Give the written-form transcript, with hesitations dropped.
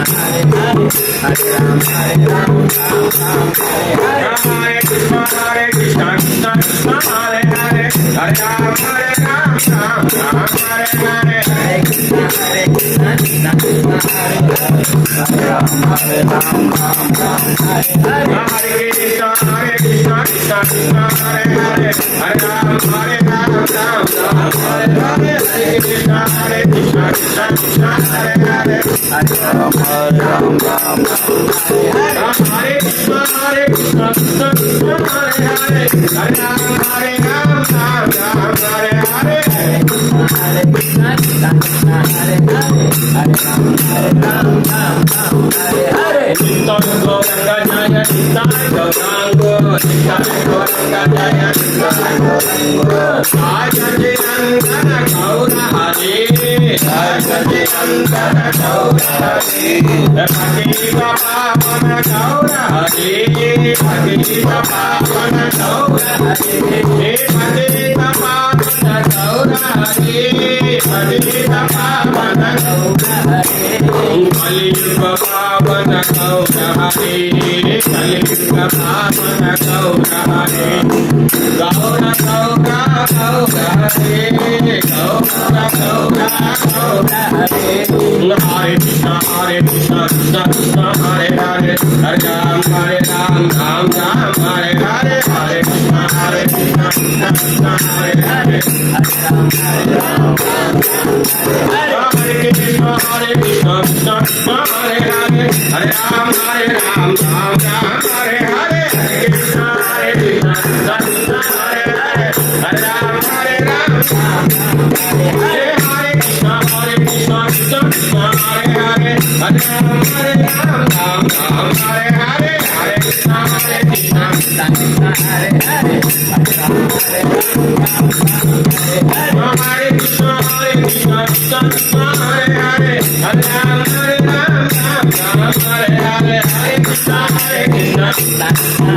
Hare Hare, Hare Ram, Hare Krishna, Krishna Krishna, Hare Hare, Hare Ram, Ram Hare Hare, Hare Krishna, Krishna Krishna, Hare Hare, Hare Ram, Hare Hare, Hare Krishna, Krishna Krishna, Hare Hare, Hare Ram, Hare Hare, Hare Krishna, Krishna Krishna, Hare Hare, Hare Ram, Hare Hare, Hare Krishna, Krishna Krishna, Hare Hare, Hare Ram, Hare Hare, Hare Krishna, Krishna Krishna, Hare Hare, Hare Ram, Hare Hare, Nitai Gauranga Jaya, Nitai Gauranga, Nitai Gauranga Jaya, Nitai Gauranga, Jai Nandana Gaura Hari, Jai Nandana Gaura Hari, Patita Pavana Gaura Hari, Patita Pavana Gaura Hari, Patita Pavana Gaura Hari, Patita Pavana Gaura Hari, Kaliyuga Pavana Gaura Hari, Kaliyuga Pavana Gaura Hari, Gaura Gaura Gaura Hari, Gaura Gaura Gaura Hari, Hare Krishna, Krishna Krishna, Hare Hare, Hare Ram, Ram Ram, Hare Hare, Hare Krishna, Krishna Krishna, Hare Hare, Hare Ram, Hare Krishna, Krishna Krishna, Hare Hare, Hare Ram, Hare Hare, Hare Krishna, Krishna Krishna, Hare Hare, Hare Ram, Hare Hare, Hare Krishna, Krishna Krishna, Hare Hare, Hare Ram, Hare Hare, Hare Krishna, Krishna Krishna, Hare Hare, Hare Ram, Hare Krishna, Krishna Krishna, Hare Hare, Hare Ram, Hare Hare, Hare Krishna, Krishna Krishna,